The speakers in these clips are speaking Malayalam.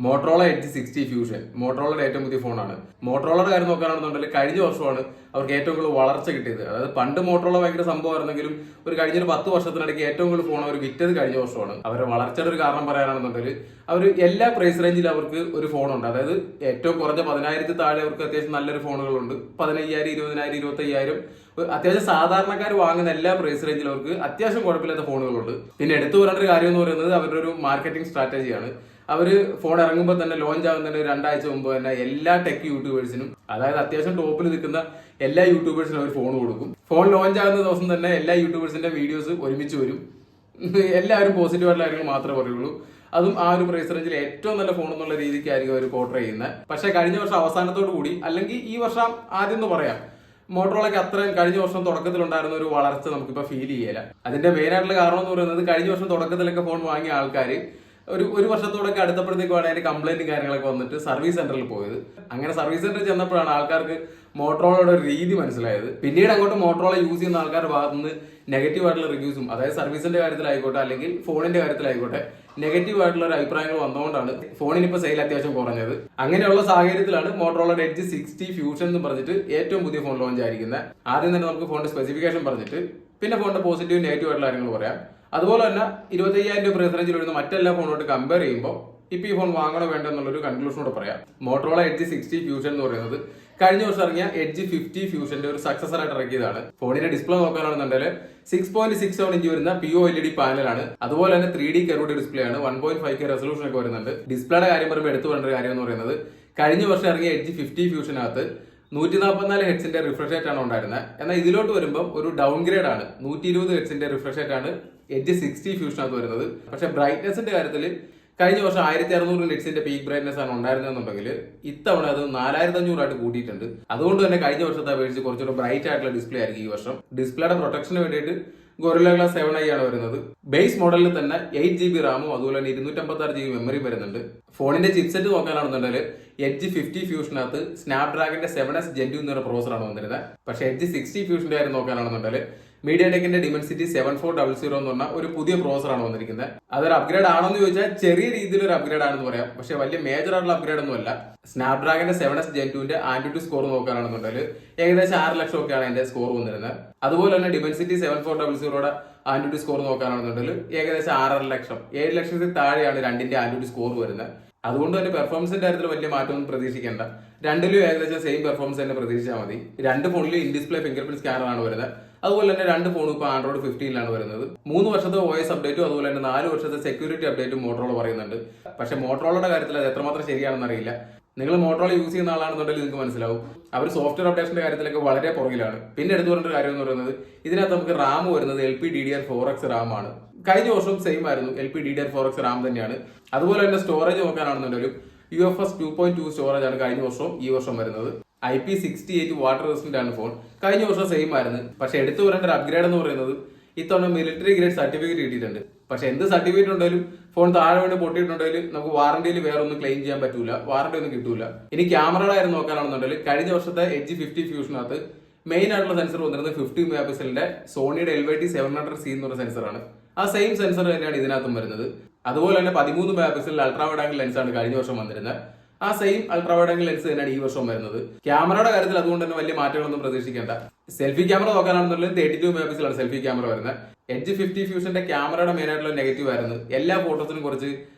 മോട്ടറോള എഡ്ജ് 60 ഫ്യൂഷൻ മോട്ടറോളയുടെ ഏറ്റവും പുതിയ ഫോണാണ്. മോട്ടറോളയുടെ കാര്യം നോക്കുകയാണെന്നുണ്ടെങ്കിൽ കഴിഞ്ഞ വർഷമാണ് അവർക്ക് ഏറ്റവും കൂടുതൽ വളർച്ച കിട്ടിയത്. അതായത് പണ്ട് മോട്ടറോള ഭയങ്കര സംഭവമായിരുന്നെങ്കിലും കഴിഞ്ഞൊരു 10 വർഷത്തിനിടയ്ക്ക് ഏറ്റവും കൂടുതൽ ഫോൺ അവർ വിറ്റത് കഴിഞ്ഞ വർഷമാണ്. അവരുടെ വളർച്ചയുടെ ഒരു കാരണം പറയാനാണെന്നുണ്ടെങ്കിൽ അവർ എല്ലാ പ്രൈസ് റേഞ്ചിലും അവർക്ക് ഒരു ഫോണുണ്ട്. അതായത് ഏറ്റവും കുറഞ്ഞ 10,000 താഴെ അവർക്ക് അത്യാവശ്യം നല്ലൊരു ഫോണുകളുണ്ട്. 15,000, 20,000, 25,000 അത്യാവശ്യം സാധാരണക്കാർ വാങ്ങുന്ന എല്ലാ പ്രൈസ് റേഞ്ചിലും അവർക്ക് അത്യാവശ്യം കുഴപ്പമില്ലാത്ത ഫോണുകളുണ്ട്. പിന്നെ എടുത്തു പറയേണ്ട ഒരു കാര്യം എന്ന് പറയുന്നത് അവരുടെ ഒരു മാർക്കറ്റിംഗ് സ്ട്രാറ്റജിയാണ്. അവര് ഫോൺ ഇറങ്ങുമ്പോൾ തന്നെ ലോഞ്ച് ആകുന്നതിന് 2 ആഴ്ച മുമ്പ് തന്നെ എല്ലാ ടെക് യൂട്യൂബേഴ്സിനും, അതായത് അത്യാവശ്യം ടോപ്പിൽ നിൽക്കുന്ന എല്ലാ യൂട്യൂബേഴ്സിനും അവർ ഫോൺ കൊടുക്കും. ഫോൺ ലോഞ്ച് ആകുന്ന ദിവസം തന്നെ എല്ലാ യൂട്യൂബേഴ്സിന്റെ വീഡിയോസ് ഒരുമിച്ച് വരും. എല്ലാവരും പോസിറ്റീവായിട്ടുള്ള കാര്യങ്ങൾ മാത്രമേ പറയുള്ളൂ. അതും ആ ഒരു പ്രൈസ് റേഞ്ചിൽ ഏറ്റവും നല്ല ഫോൺ എന്നുള്ള രീതിക്കായിരിക്കും അവർ പോർട്രേ ചെയ്യുന്നത്. പക്ഷേ കഴിഞ്ഞ വർഷം അവസാനത്തോടു കൂടി, അല്ലെങ്കിൽ ഈ വർഷം ആദ്യം എന്ന് പറയാം, മോട്ടറോളയ്ക്ക് അത്രയും കഴിഞ്ഞ വർഷം തുടക്കത്തിലുണ്ടായിരുന്ന ഒരു വളർച്ച നമുക്കിപ്പോൾ ഫീൽ ചെയ്യില്ല. അതിന്റെ മെയിൻ ആയിട്ടുള്ള കാരണം എന്ന് പറയുന്നത് കഴിഞ്ഞ വർഷം തുടക്കത്തിലൊക്കെ ഫോൺ വാങ്ങിയ ആൾക്കാർ ഒരു വർഷത്തോടൊക്കെ അടുത്തപ്പോഴത്തേക്കാണ് അതിന്റെ കംപ്ലൈന്റും കാര്യങ്ങളൊക്കെ വന്നിട്ട് സർവീസ് സെന്ററിൽ പോയത്. അങ്ങനെ സർവീസ് സെന്ററിൽ ചെന്നപ്പോഴാണ് ആൾക്കാർക്ക് മോട്ടറോളയുടെ ഒരു രീതി മനസ്സിലായത്. പിന്നീട് അങ്ങോട്ട് മോട്ടറോള യൂസ് ചെയ്യുന്ന ആൾക്കാരുടെ ഭാഗത്ത് നിന്ന് നെഗറ്റീവ് ആയിട്ടുള്ള റിവ്യൂസും, അതായത് സർവീസിന്റെ കാര്യത്തിലായിക്കോട്ടെ അല്ലെങ്കിൽ ഫോണിന്റെ കാര്യത്തിലായിക്കോട്ടെ നെഗറ്റീവ് ആയിട്ടുള്ള ഒരു അഭിപ്രായങ്ങൾ വന്നുകൊണ്ടാണ് ഫോണിനിപ്പോ സെയിൽ അത്യാവശ്യം കുറഞ്ഞത്. അങ്ങനെയുള്ള സാഹചര്യത്തിലാണ് മോട്ടറോളയുടെ എഡ്ജ് 60 ഫ്യൂഷൻ എന്ന് പറഞ്ഞിട്ട് ഏറ്റവും പുതിയ ഫോൺ ലോഞ്ച് ആയിരിക്കുന്നത്. ആദ്യം തന്നെ നമുക്ക് ഫോണിന്റെ സ്പെസിഫിക്കേഷൻ പറഞ്ഞിട്ട് പിന്നെ ഫോണിന്റെ പോസിറ്റീവ് നെഗറ്റീവ് ആയിട്ടുള്ള കാര്യങ്ങൾ പറയാം. അതുപോലെ തന്നെ 25,000 രൂപ പ്രൈസ് റേഞ്ചിൽ വരുന്ന മറ്റെല്ലാ ഫോണോട്ട് കമ്പയർ ചെയ്യുമ്പോൾ ഇപ്പൊ ഈ ഫോൺ വാങ്ങണോ വേണ്ടോ എന്നുള്ളൊരു കൺക്ലൂഷനോട് പറയാം. മോട്ടറോള എഡ്ജ് 60 ഫ്യൂഷൻ എന്ന് പറയുന്നത് കഴിഞ്ഞ വർഷം ഇറങ്ങിയ എഡ്ജ് 50 ഫ്യൂഷന്റെ ഒരു സക്സസർ ആയിട്ട് ഇറക്കിയതാണ്. ഫോണിന്റെ ഡിസ്പ്ലേ നോക്കാനാണെന്നുണ്ടെങ്കിൽ 6.67 ഇഞ്ച് വരുന്ന POLED പാനലാണ്. അതുപോലെ തന്നെ 3D കർവ്ഡ് ഡിസ്പ്ലേ ആണ്. 1.5K റെസൊല്യൂഷൻ ഒക്കെ വരുന്നുണ്ട്. ഡിസ്പ്ലേയുടെ കാര്യം പറയുമ്പോൾ എടുത്തു പറയേണ്ട ഒരു കാര്യം എന്ന് പറയുന്നത് കഴിഞ്ഞ വർഷം ഇറങ്ങിയ എഡ്ജ് 50 ഫ്യൂഷനകത്ത് 144 ഹെഡ്സിന്റെ റിഫ്രഷ് റേറ്റ് ആണ് ഉണ്ടായിരുന്നത്. എന്നാൽ ഇതിലോട്ട് വരുമ്പോൾ ഒരു ഡൗൺഗ്രേഡ് ആണ്. 120 ഹെഡ്സിന്റെ റിഫ്രഷ് റേറ്റ് ആണ് എഡ്ജ് 60 ഫ്യൂഷനകത്ത് വരുന്നത്. പക്ഷെ ബ്രൈറ്റ്നസിന്റെ കാര്യത്തിൽ കഴിഞ്ഞ വർഷം 1600 നിറ്റ്സിന്റെ പീക്ക് ബ്രൈറ്റ്നസ് ആണ് ഉണ്ടായിരുന്നെന്നുണ്ടെങ്കിൽ ഇത്തവണ അത് 4500 ആയിട്ട് കൂട്ടിയിട്ടുണ്ട്. അതുകൊണ്ട് തന്നെ കഴിഞ്ഞ വർഷത്തെ അപേക്ഷിച്ച് കുറച്ചുകൂടെ ബ്രൈറ്റ് ആയിട്ടുള്ള ഡിസ്പ്ലേ ആയിരിക്കും ഈ വർഷം. ഡിസ്പ്ലേയുടെ പ്രൊട്ടക്ഷന് വേണ്ടിയിട്ട് ഗൊറില്ല ഗ്ലാസ് 7i ആണ് വരുന്നത്. ബേസ് മോഡലിൽ തന്നെ 8GB റാമും അതുപോലെ തന്നെ 256GB മെമ്മറിയും വരുന്നുണ്ട്. ഫോണിന്റെ ചിപ്സെറ്റ് നോക്കാനാണെന്നുണ്ടെങ്കിൽ എഡ്ജ് 50 ഫ്യൂഷനകത്ത് സ്നാപ്ഡ്രാഗന്റെ 7S Gen 2 എന്നൊരു പ്രോസറാണ് വന്നിരുന്നത്. പക്ഷേ എഡ്ജ് 60 ഫ്യൂഷന്റെ കാര്യം നോക്കാനാണെന്നുണ്ടെങ്കിൽ മീഡിയാടെക്കിന്റെ ഡിമെൻസിറ്റി 7400 എന്ന് പറഞ്ഞ ഒരു പുതിയ പ്രോസറാണ് വന്നിരിക്കുന്നത്. അതൊരു അപ്ഗ്രേഡ് ആണോ എന്ന് ചോദിച്ചാൽ ചെറിയ രീതിയിൽ ഒരു അപ്ഗ്രേഡ് ആണെന്ന് പറയാം. പക്ഷെ വലിയ മേജർ ആയിട്ടുള്ള അപ്ഗ്രേഡ് ഒന്നും അല്ല. സ്നാപ്ഡ്രാഗന്റെ 7S Gen 2ന്റെ ആന്റിറ്റ്യൂഡ് സ്കോർ നോക്കാനാണെന്നുണ്ടെങ്കിൽ ഏകദേശം 6 ലക്ഷം ഒക്കെയാണ് അതിന്റെ സ്കോർ വന്നിരുന്നത്. അതുപോലെ തന്നെ ഡിമെൻസിറ്റി 7400യുടെ ആന്റിറ്റ്യൂഡ് സ്കോർ നോക്കാനാണെന്നുണ്ടെങ്കിൽ ഏകദേശം 6.5 ലക്ഷം, 7 ലക്ഷത്തിൽ താഴെയാണ് രണ്ടിന്റെ ആന്റിറ്റ്യൂഡ് സ്കോർ വരുന്നത്. അതുകൊണ്ട് തന്നെ പെർഫോമൻസിന്റെ കാര്യത്തിൽ വലിയ മാറ്റമൊന്നും പ്രതീക്ഷിക്കേണ്ട. രണ്ടിലും ഏകദേശം സെയിം പെർഫോമൻസ് തന്നെ പ്രതീക്ഷിച്ചാൽ മതി. രണ്ട് ഫോണിലും in display finger print scanner ആണ് വരുന്നത്. അതുപോലെ തന്നെ രണ്ട് ഫോണും ഇപ്പോൾ ആൻഡ്രോയിഡ് 15 വരുന്നത്. 3 വർഷത്തെ OS അപ്ഡേറ്റും അതുപോലെ തന്നെ 4 വർഷത്തെ സെക്യൂരിറ്റി അപ്ഡേറ്റും മോട്ടറോള പറയുന്നുണ്ട്. പക്ഷെ മോട്ടറോളയുടെ കാര്യത്തിൽ അത് എത്രമാത്രം ശരിയാണെന്ന് അറിയില്ല. നിങ്ങൾ മോട്ടറോള യൂസ് ചെയ്യുന്ന ആളാണെന്നുണ്ടെങ്കിൽ നിങ്ങൾക്ക് മനസ്സിലാവും അവർ സോഫ്റ്റ്വെയർ അപ്ഡേഷന്റെ കാര്യത്തിലൊക്കെ വളരെ പുറകിലാണ്. പിന്നെ എടുത്തു പറഞ്ഞ കാര്യം എന്ന് പറയുന്നത് ഇതിനകത്ത് നമുക്ക് റാം വരുന്നത് LPDDR4X റാം ആണ്. കഴിഞ്ഞ വർഷവും സെയിം ആയിരുന്നു, LPDDR4X റാം തന്നെയാണ്. അതുപോലെ തന്നെ സ്റ്റോറേജ് നോക്കാനാണെന്നുണ്ടെങ്കിലും UFS 2.2 സ്റ്റോറേജ് ആണ് കഴിഞ്ഞ വർഷവും ഈ വർഷം വരുന്നത്. IP68 വാട്ടർ റെസിസ്റ്റന്റ് ആണ് ഫോൺ. കഴിഞ്ഞ വർഷം സെയിം ആയിരുന്നു. പക്ഷെ എടുത്തു പറയേണ്ട ഒരു അപ്ഗ്രേഡ് എന്ന് പറയുന്നത് ഇത്തവണ മിലിറ്ററി ഗ്രേഡ് സർട്ടിഫിക്കറ്റ് കിട്ടിയിട്ടുണ്ട്. പക്ഷെ എന്ത് സർട്ടിഫിക്കറ്റ് ഉണ്ടെങ്കിലും ഫോൺ താഴെ വേണ്ടി പൊട്ടിയിട്ടുണ്ടെങ്കിൽ നമുക്ക് വാറണ്ടിയിൽ വേറെ ഒന്നും ക്ലെയിം ചെയ്യാൻ പറ്റൂല, വാറണ്ടി ഒന്നും കിട്ടൂല. ഇനി ക്യാമറയുടെ കാര്യം നോക്കാനാണെന്നുണ്ടെങ്കിൽ കഴിഞ്ഞ വർഷത്തെ എഡ്ജ് 50 ഫ്യൂഷനകത്ത് മെയിൻ ആയിട്ടുള്ള സെൻസർ വന്നിരുന്നത് 50 മെഗാ പിക്സലിന്റെ സോണിയുടെ LYT 700C എന്ന് പറഞ്ഞ സെൻസറാണ്. ആ സെയിം സെൻസർ തന്നെയാണ് ഇതിനകത്തും വരുന്നത്. അതുപോലെ തന്നെ 13 മെഗാ പിക്സലിൽ അൾട്രാ വൈഡ് ആംഗിൾ ലെൻസാണ് കഴിഞ്ഞ വർഷം വന്നിരുന്നത്. ആ same ultra wide angle lens തന്നെയാണ് ഈ വർഷം വരുന്നത്. ക്യാമറയുടെ കാര്യത്തിൽ അതുകൊണ്ട് തന്നെ വലിയ മാറ്റങ്ങളൊന്നും പ്രതീക്ഷിക്കേണ്ട. സെൽഫി ക്യാമറ നോക്കാനാണെന്നുണ്ടെങ്കിൽ 32 മെഗാ പിക്സലാണ് സെൽഫി ക്യാമറ വരുന്നത്. എഡ്ജ് 50 ഫ്യൂഷന്റെ ക്യാമറയുടെ മെയിൻ ആയിട്ടുള്ള നെഗറ്റീവ് ആയിരുന്നു എല്ലാ ഫോട്ടോസിനും കുറച്ച്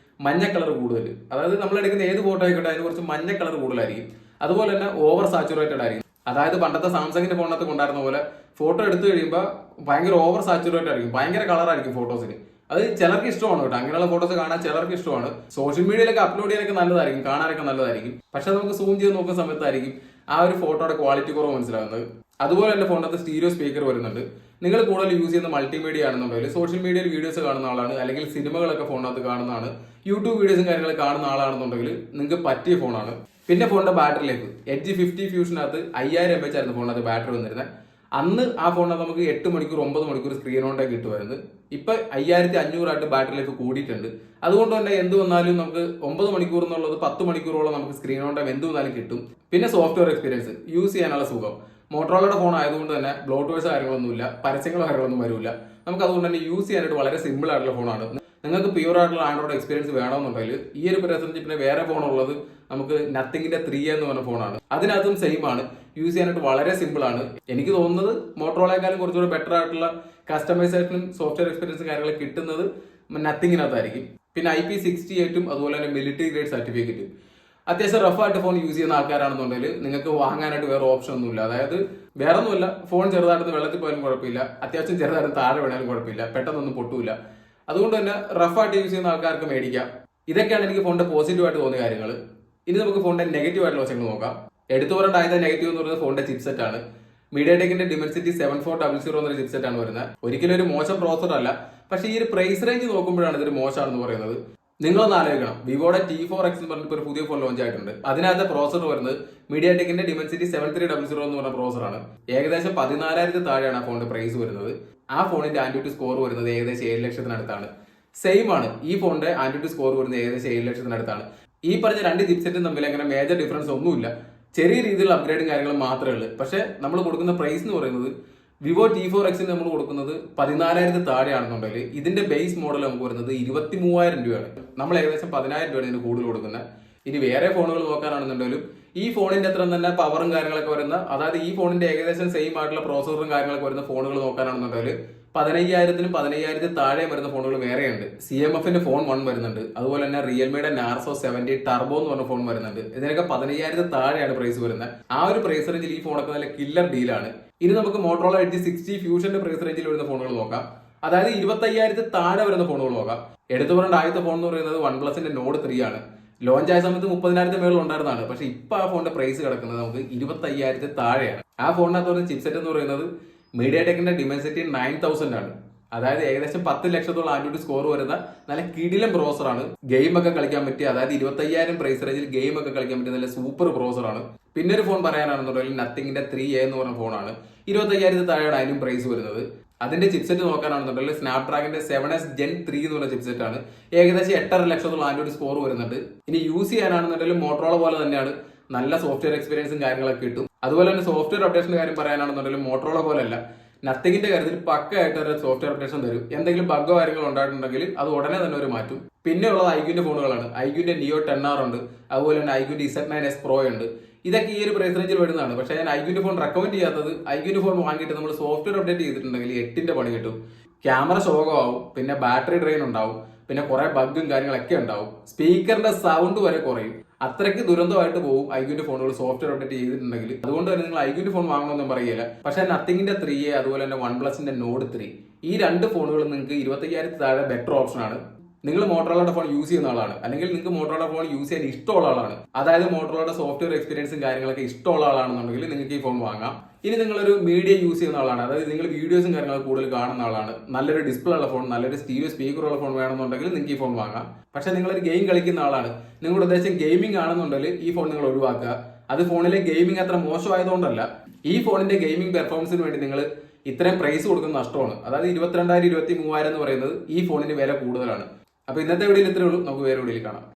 മഞ്ഞ കളർ കൂടുതൽ. അതായത് നമ്മൾ എടുക്കുന്ന ഏത് ഫോട്ടോ ആയിക്കോട്ടെ അതിന് കുറച്ച് മഞ്ഞ കളർ കൂടുതലായിരിക്കും. അതുപോലെ തന്നെ ഓവർ സാച്ചുറേറ്റഡ് ആയിരിക്കും. അതായത് പണ്ടത്തെ സാംസങ്ങിന്റെ ഫോണിനകത്ത് കൊണ്ടായിരുന്ന പോലെ ഫോട്ടോ എടുത്തു കഴിയുമ്പോൾ ഭയങ്കര ഓവർ സാച്ചുറേറ്റഡ് ആയിരിക്കും, ഭയങ്കര കളറായിരിക്കും ഫോട്ടോസിന്. അത് ചിലർക്ക് ഇഷ്ടമാണ് കേട്ടോ, അങ്ങനെയുള്ള ഫോട്ടോസ് കാണാൻ ചിലർക്ക് ഇഷ്ടമാണ്. സോഷ്യൽ മീഡിയയിലൊക്കെ അപ്ലോഡ് ചെയ്യാനൊക്കെ നല്ലതായിരിക്കും, കാണാനൊക്കെ നല്ലതായിരിക്കും. പക്ഷെ നമുക്ക് സൂം ചെയ്ത് നോക്കുന്ന സമയത്തായിരിക്കും ആ ഒരു ഫോട്ടോയുടെ ക്വാളിറ്റി കുറവ് മനസ്സിലാവുന്നത്. അതുപോലെ തന്നെ ഫോണിനകത്ത് സ്റ്റീരിയോ സ്പീക്കർ വരുന്നുണ്ട്. നിങ്ങൾ കൂടുതൽ യൂസ് ചെയ്യുന്ന മൾട്ടിമീഡിയ ആണെന്നുണ്ടെങ്കിൽ സോഷ്യൽ മീഡിയയിൽ വീഡിയോസ് കാണുന്ന ആളാണ്, അല്ലെങ്കിൽ സിനിമകളൊക്കെ ഫോണിനകത്ത് കാണുന്നതാണ്, യൂട്യൂബ് വീഡിയോസും കാര്യങ്ങൾ കാണുന്ന ആളാണെന്നുണ്ടെങ്കിൽ നിങ്ങൾക്ക് പറ്റിയ ഫോണാണ്. പിന്നെ ഫോണിന്റെ ബാറ്ററി ലൈഫ് എഡ്ജ് 50 ഫ്യൂഷനകത്ത് 5000 mAh ആയിരുന്നു ഫോണിനകത്ത് ബാറ്ററി വന്നിരുന്നത്. അന്ന് ആ ഫോണിനകത്ത് നമുക്ക് 8 മണിക്കൂർ 9 മണിക്കൂർ സ്ക്രീൻ ഓൺ ടൈം കിട്ടുമായിരുന്നു. ഇപ്പൊ 5500 ആയിട്ട് ബാറ്ററി ലൈഫ് കൂടിയിട്ടുണ്ട്. അതുകൊണ്ട് തന്നെ എന്ത് വന്നാലും നമുക്ക് 9 മണിക്കൂർ എന്നുള്ളത് 10 മണിക്കൂറോളം നമുക്ക് സ്ക്രീൻ ഓൺ ടൈം എന്ത് വന്നാലും കിട്ടും. പിന്നെ സോഫ്റ്റ്വെയർ എക്സ്പീരിയൻസ് യൂസ് ചെയ്യാനുള്ള സുഖം. മോട്ടറോളയുടെ ഫോൺ ആയതുകൊണ്ട് തന്നെ ബ്ലോട്ട്വേഴ്സ് കാര്യങ്ങളൊന്നുമില്ല, പരസ്യങ്ങളോ കാര്യങ്ങളൊന്നും വരില്ല. നമുക്ക് അതുകൊണ്ട് തന്നെ യൂസ് ചെയ്യാനായിട്ട് വളരെ സിമ്പിൾ ആയിട്ടുള്ള ഫോണാണ്. നിങ്ങൾക്ക് പ്യൂർ ആയിട്ടുള്ള ആൻഡ്രോയിഡ് എക്സ്പീരിയൻസ് വേണമെന്നുണ്ടെങ്കിൽ ഈ ഒരു പ്രൈസ് പിന്നെ വേറെ ഫോൺ ഉള്ളത് നമുക്ക് നത്തിങ്ങിന്റെ 3 എന്ന് പറഞ്ഞ ഫോണാണ്. അതിനകത്തും സെയിം ആണ്, യൂസ് ചെയ്യാനായിട്ട് വളരെ സിമ്പിൾ ആണ്. എനിക്ക് തോന്നുന്നത് മോട്ടോറോളയെക്കാളും കുറച്ചുകൂടെ ബെറ്റർ ആയിട്ടുള്ള കസ്റ്റമൈസേഷനും സോഫ്റ്റ്വെയർ എക്സ്പീരിയൻസും കാര്യങ്ങൾ കിട്ടുന്നത് നത്തിങ്ങിനകത്തായിരിക്കും. പിന്നെ IP68 അതുപോലെ തന്നെ മിലിറ്ററി ഗ്രേഡ് സർട്ടിഫിക്കറ്റും. അത്യാവശ്യം റഫായിട്ട് ഫോൺ യൂസ് ചെയ്യുന്ന ആൾക്കാരാണെന്നുണ്ടെങ്കിൽ നിങ്ങൾക്ക് വാങ്ങാനായിട്ട് വേറെ ഓപ്ഷൻ ഒന്നുമില്ല. അതായത് വേറെ ഒന്നുമില്ല, ഫോൺ ചെറുതായിട്ട് വെള്ളത്തിൽ പോയാലും കുഴപ്പമില്ല, അത്യാവശ്യം ചെറുതായിട്ട് താഴെ വീണാലും കുഴപ്പമില്ല, പെട്ടെന്നൊന്നും പൊട്ടൂല. അതുകൊണ്ട് തന്നെ റഫായിട്ട് യൂസ് ചെയ്യുന്ന ആൾക്കാർക്ക് മേടിക്കാം. ഇതൊക്കെയാണ് എനിക്ക് ഫോണിന്റെ പോസിറ്റീവായിട്ട് തോന്നിയ കാര്യങ്ങൾ. ഇനി നമുക്ക് ഫോണിന്റെ നെഗറ്റീവ് ആയിട്ടുള്ള വശങ്ങൾ നോക്കാം. എടുത്തു പറയേണ്ട ആദ്യത്തെ നെഗറ്റീവ് എന്ന് പറയുന്നത് ഫോണിന്റെ ചിപ്സെറ്റ് ആണ്. മീഡിയാടെക്കിന്റെ ഡിമെൻസിറ്റി 7400 എന്നൊരു ചിപ്സെറ്റ് ആണ് വരുന്നത്. ഒരിക്കലും ഒരു മോശം പ്രോസസർ അല്ല, പക്ഷേ ഈ ഒരു പ്രൈസ് റേഞ്ച് നോക്കുമ്പോഴാണ് ഇതൊരു മോശമാണെന്ന് പറയുന്നത്. നിങ്ങളൊന്ന് ആലോചിക്കണം, വിവോയുടെ T4X എന്ന് പറഞ്ഞിട്ട് ഒരു പുതിയ ഫോൺ ലോഞ്ച് ആയിട്ടുണ്ട്. അതിനകത്ത് പ്രോസസർ വരുന്നത് മീഡിയാടെക്കിന്റെ ഡിമെൻസിറ്റി 7300 എന്ന് പറഞ്ഞ പ്രോസറാണ്. ഏകദേശം 14,000 താഴെയാണ് ആ ഫോണിന്റെ പ്രൈസ് വരുന്നത്. ആ ഫോണിന്റെ ആൻഡ്രോയിഡ് സ്കോർ വരുന്നത് ഏകദേശം 7 ലക്ഷത്തിനടുത്താണ്. സെയിം ആണ് ഈ ഫോണിന്റെ ആൻഡ്രോയിഡ് സ്കോർ വരുന്നത് ഏകദേശം 7 ലക്ഷത്തിനടുത്താണ്. ഈ പറഞ്ഞ രണ്ട് ചിപ്സെറ്റും തമ്മിൽ അങ്ങനെ മേജർ ഡിഫറൻസ് ഒന്നുമില്ല, ചെറിയ രീതിയിലുള്ള അപ്ഗ്രേഡും കാര്യങ്ങളും മാത്രമേ ഉള്ളൂ. പക്ഷെ നമ്മൾ കൊടുക്കുന്ന പ്രൈസ് എന്ന് പറയുന്നത് വിവോ T4X നമ്മൾ കൊടുക്കുന്നത് 14,000 താഴെയാണെന്നുണ്ടെങ്കിൽ ഇതിന്റെ ബേസ് മോഡൽ നമുക്ക് വരുന്നത് 23,000 രൂപയാണ്. നമ്മൾ ഏകദേശം 10,000 രൂപയാണ് ഇതിന് കൂടുതൽ കൊടുക്കുന്നത്. ഇനി വേറെ ഫോണുകൾ നോക്കാനാണെന്നുണ്ടെങ്കിലും ഈ ഫോണിന്റെ അത്ര തന്നെ പവറും കാര്യങ്ങളൊക്കെ വരുന്ന, അതായത് ഈ ഫോണിന്റെ ഏകദേശം സെയിം ആയിട്ടുള്ള പ്രോസസറും കാര്യങ്ങളൊക്കെ വരുന്ന ഫോണുകൾ നോക്കാനാണെന്നുണ്ടെങ്കിൽ 15,000-നും 15,000 താഴെ വരുന്ന ഫോണുകൾ വേറെയുണ്ട്. CMFന്റെ ഫോൺ 1 വരുന്നുണ്ട്. അതുപോലെ തന്നെ റിയൽമിയുടെ നാർസോ 70 ടർബോ എന്ന് പറഞ്ഞ ഫോൺ വരുന്നുണ്ട്. ഇതിനൊക്കെ 15,000 താഴെയാണ് പ്രൈസ് വരുന്നത്. ആ ഒരു പ്രൈസ് റേഞ്ചിൽ ഈ ഫോണൊക്കെ നല്ല കില്ലർ ഡീലാണ്. ഇനി നമുക്ക് മോട്ടോറോള എഡ്ജ് 60 ഫ്യൂഷന്റെ പ്രൈസ് റേഞ്ചിൽ വരുന്ന ഫോണുകൾ നോക്കാം. അതായത് 25,000 താഴെ വരുന്ന ഫോണുകൾ നോക്കാം. എടുത്തു പറയേണ്ട ആദ്യത്തെ ഫോൺ എന്ന് പറയുന്നത് OnePlusന്റെ Nord 3 ആണ്. ലോഞ്ച് ആയ സമയത്ത് 30,000 മേളിൽ ഉണ്ടായിരുന്നതാണ്. പക്ഷെ ഇപ്പൊ ആ ഫോണിന്റെ പ്രൈസ് കിടക്കുന്നത് നമുക്ക് 25,000 താഴെയാണ്. ആ ഫോണിനകത്ത് വരുന്ന ചിപ്സെറ്റ് എന്ന് പറയുന്നത് മീഡിയാടെക്കിന്റെ ഡിമെൻസിറ്റി 9000 ആണ്. അതായത് ഏകദേശം 10 ലക്ഷത്തോളം ആൻഡ്രോയിഡ് സ്കോർ വരുന്ന നല്ല കിടിലം പ്രോസറാണ്. ഗെയിം ഒക്കെ കളിക്കാൻ പറ്റിയ, അതായത് 25,000 പ്രൈസ് റേഞ്ചിൽ ഗെയിം ഒക്കെ കളിക്കാൻ പറ്റിയ നല്ല സൂപ്പർ പ്രോസറാണ്. പിന്നെ ഒരു ഫോൺ പറയാനാണെന്നുണ്ടെങ്കിൽ നത്തിങ്ങിന്റെ 3A എന്ന് പറഞ്ഞ ഫോണാണ്. 25,000 താഴെയാണ് അതിനും പ്രൈസ് വരുന്നത്. അതിന്റെ ചിപ്സെറ്റ് നോക്കാനാണെന്നുണ്ടെങ്കിൽ സ്നാപ്ഡ്രാഗന്റെ 7S Gen 3 എന്ന് പറഞ്ഞ ചിപ്സെറ്റ് ആണ്. ഏകദേശം 8.5 ലക്ഷത്തോളം ആൻഡ്രോയിഡ് സ്കോർ വരുന്നുണ്ട്. ഇനി യൂസ് ചെയ്യാനാണെന്നുണ്ടെങ്കിൽ മോട്ടോറോള പോലെ തന്നെയാണ്, നല്ല സോഫ്റ്റ്വെയർ എക്സ്പീരിയൻസും കാര്യങ്ങളൊക്കെ കിട്ടും. അതുപോലെ തന്നെ സോഫ്റ്റ്വെയർ അപ്ഡേഷന്റെ കാര്യം പറയാനാണെന്നുണ്ടെങ്കിൽ മോട്ടോറോള പോലെയല്ല, നത്തിങ്ങിന്റെ കാര്യത്തിൽ പക്കയായിട്ട് ഒരു സോഫ്റ്റ്വെയർ അപ്ഡേഷൻ തരും. എന്തെങ്കിലും ബഗ്ഗോ കാര്യങ്ങളോ ഉണ്ടായിട്ടുണ്ടെങ്കിൽ അത് ഉടനെ തന്നെ ഒരു മാറ്റും. പിന്നെ ഉള്ളത് ഐക്യൂന്റെ ഫോണുകളാണ്. ഐക്യൂന്റെ Neo 10R ഉണ്ട്. അതുപോലെ തന്നെ ഐക്യൂന്റെ Z9S Pro ഉണ്ട്. ഇതൊക്കെ ഈ ഒരു പ്രൈസ് റേഞ്ചിൽ വരുന്നതാണ്. പക്ഷേ ഞാൻ ഐക്യൂന്റെ ഫോൺ റെക്കമെൻഡ് ചെയ്യാത്തത്, ഐക്യൂന്റെ ഫോൺ വാങ്ങിയിട്ട് നമ്മൾ സോഫ്റ്റ്വെയർ അപ്ഡേറ്റ് ചെയ്തിട്ടുണ്ടെങ്കിൽ 8ന്റെ പണി കിട്ടും. ക്യാമറ ശോകമാവും, പിന്നെ ബാറ്ററി ഡ്രെയിൻ ഉണ്ടാവും, പിന്നെ കുറെ ബഗ്ഗും കാര്യങ്ങളൊക്കെ ഉണ്ടാവും, സ്പീക്കറിന്റെ സൗണ്ട് വരെ കുറയും. അത്രയ്ക്ക് ദുരന്തമായിട്ട് പോകും ഐക്യൂന്റെ ഫോണുകൾ സോഫ്റ്റ്വെയർ അപ്ഡേറ്റ് ചെയ്തിട്ടുണ്ടെങ്കിൽ. അതുകൊണ്ട് തന്നെ നിങ്ങൾ ഐക്യൂന്റെ ഫോൺ വാങ്ങണമെന്നും പറയില്ല. പക്ഷേ നത്തിങ്ങിന്റെ 3A അതുപോലെ തന്നെ OnePlusന്റെ Nord 3 ഈ രണ്ട് ഫോണുകളും നിങ്ങൾക്ക് 25,000 താഴെ ബെറ്റർ ഓപ്ഷൻ ആണ്. നിങ്ങൾ മോട്ടോറോളയുടെ ഫോൺ യൂസ് ചെയ്യുന്ന ആളാണ്, അല്ലെങ്കിൽ നിങ്ങൾക്ക് മോട്ടോറോള ഫോൺ യൂസ് ചെയ്യാൻ ഇഷ്ടമുള്ള ആളാണ്, അതായത് മോട്ടോറോളയുടെ സോഫ്റ്റ്വെയർ എക്സ്പീരിയൻസും കാര്യങ്ങളൊക്കെ ഇഷ്ടമുള്ള ആളാണെന്നുണ്ടെങ്കിൽ നിങ്ങൾക്ക് ഈ ഫോൺ വാങ്ങാം. ഇനി നിങ്ങളൊരു മീഡിയ യൂസ് ചെയ്യുന്ന ആളാണ്, അതായത് നിങ്ങൾ വീഡിയോസും കാര്യങ്ങളൊക്കെ കൂടുതൽ കാണുന്ന ആളാണ്, നല്ലൊരു ഡിസ്പ്ലേ ഉള്ള ഫോൺ, നല്ലൊരു സ്റ്റീരിയോ സ്പീക്കർ ഉള്ള ഫോൺ വേണമെന്നുണ്ടെങ്കിൽ നിങ്ങൾക്ക് ഈ ഫോൺ വാങ്ങാം. പക്ഷെ നിങ്ങളൊരു ഗെയിം കളിക്കുന്ന ആളാണ്, നിങ്ങളുടെ ഉദ്ദേശം ഗെയിമിംഗ് ആണെന്നുണ്ടെങ്കിൽ ഈ ഫോൺ നിങ്ങൾ ഒഴിവാക്കുക. അത് ഫോണിലെ ഗെയിമിംഗ് അത്ര മോശമായതുകൊണ്ടല്ല, ഈ ഫോണിന്റെ ഗെയിമിംഗ് പെർഫോമൻസിന് വേണ്ടി നിങ്ങൾ ഇത്രയും പ്രൈസ് കൊടുക്കുന്ന നഷ്ടമാണ്. അതായത് 22,000 23,000 എന്ന് പറയുന്നത് ഈ ഫോണിന് വില കൂടുതലാണ്. അപ്പൊ ഇന്നത്തെ വീഡിയോയിൽ ഇത്രയേ ഉള്ളൂ. നമുക്ക് വേറെ വീഡിയോയിൽ കാണാം.